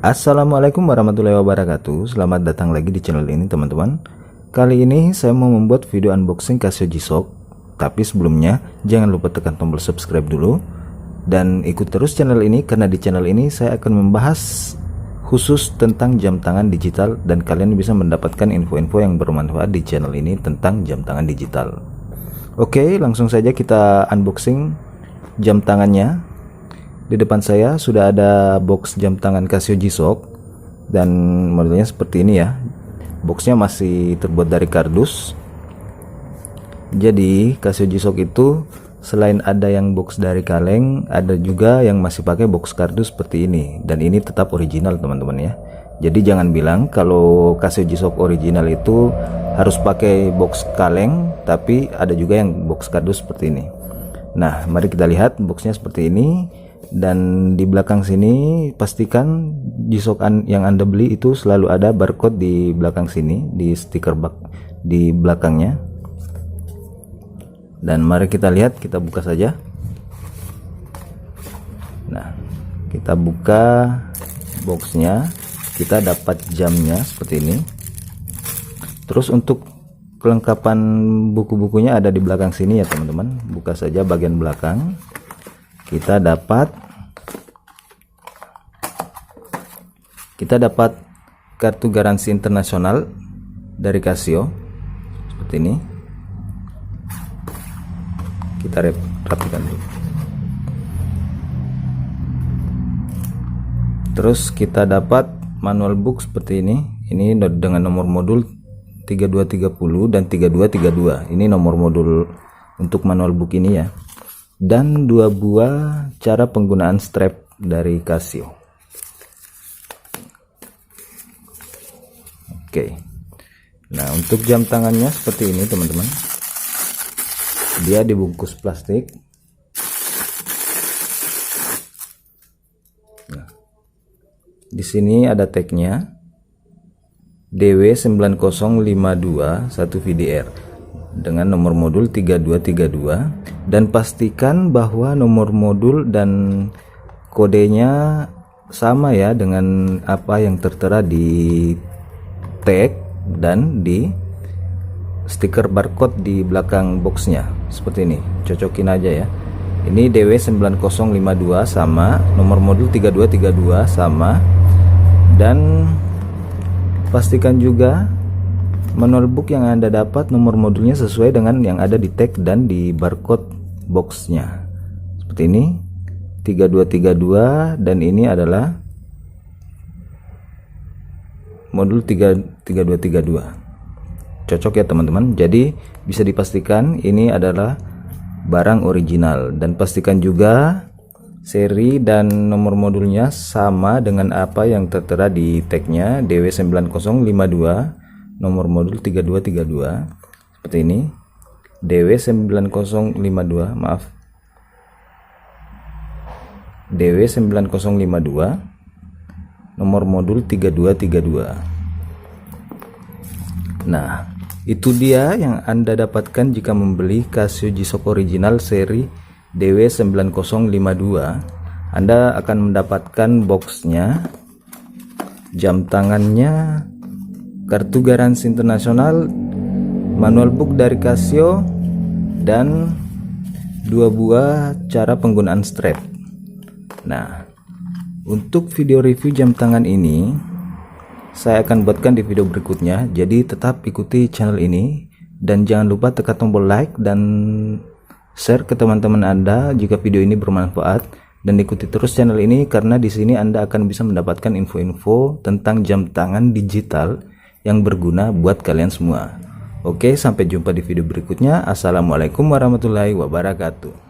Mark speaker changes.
Speaker 1: Assalamualaikum warahmatullahi wabarakatuh. Selamat datang lagi di channel ini teman-teman. Kali ini saya mau membuat video unboxing Casio G-Shock. Tapi sebelumnya jangan lupa tekan tombol subscribe dulu dan ikut terus channel ini, karena di channel ini saya akan membahas khusus tentang jam tangan digital dan kalian bisa mendapatkan info-info yang bermanfaat di channel ini tentang jam tangan digital. Oke, langsung saja kita unboxing jam tangannya. Di depan saya sudah ada box jam tangan Casio G-Shock dan modelnya seperti ini ya. Boxnya masih terbuat dari kardus. Jadi Casio G-Shock itu selain ada yang box dari kaleng, ada juga yang masih pakai box kardus seperti ini, dan ini tetap original teman-teman ya. Jadi jangan bilang kalau Casio G-Shock original itu harus pakai box kaleng, tapi ada juga yang box kardus seperti ini. Nah, mari kita lihat boxnya seperti ini. Dan di belakang sini pastikan G-Shock yang Anda beli itu selalu ada barcode di belakang sini, di stiker bak di belakangnya. Dan mari kita lihat, kita buka saja. Nah, kita buka boxnya, kita dapat jamnya seperti ini. Terus untuk kelengkapan buku-bukunya ada di belakang sini ya teman-teman. Buka saja bagian belakang. Kita dapat kartu garansi internasional dari Casio seperti ini. Kita rapikan dulu. Terus kita dapat manual book seperti ini. Ini dengan nomor modul 3230 dan 3232. Ini nomor modul untuk manual book ini ya. Dan 2 buah cara penggunaan strap dari Casio. Oke. Nah, untuk jam tangannya seperti ini teman-teman. Dia dibungkus plastik. Nah, di sini ada tagnya DW9052 1VDR dengan nomor modul 3232, dan pastikan bahwa nomor modul dan kodenya sama ya dengan apa yang tertera di tag dan di stiker barcode di belakang boxnya seperti ini. Cocokin aja ya. Ini DW9052 sama, nomor modul 3232 sama, dan pastikan juga manual book yang Anda dapat nomor modulnya sesuai dengan yang ada di tag dan di barcode boxnya seperti ini, 3232, dan ini adalah modul 3232. Cocok ya teman-teman. Jadi bisa dipastikan ini adalah barang original, dan pastikan juga seri dan nomor modulnya sama dengan apa yang tertera di tagnya DW9052 nomor modul 3232 seperti ini. DW9052, maaf, DW9052 nomor modul 3232. Nah, itu dia yang Anda dapatkan jika membeli Casio G-Shock original seri DW9052. Anda akan mendapatkan boxnya, jam tangannya, kartu garansi internasional, manual book dari Casio, dan 2 buah cara penggunaan strap. Nah, untuk video review jam tangan ini saya akan buatkan di video berikutnya, jadi tetap ikuti channel ini dan jangan lupa tekan tombol like dan share ke teman-teman Anda jika video ini bermanfaat, dan ikuti terus channel ini karena di sini Anda akan bisa mendapatkan info-info tentang jam tangan digital yang berguna buat kalian semua. Oke, sampai jumpa di video berikutnya. Assalamualaikum warahmatullahi wabarakatuh.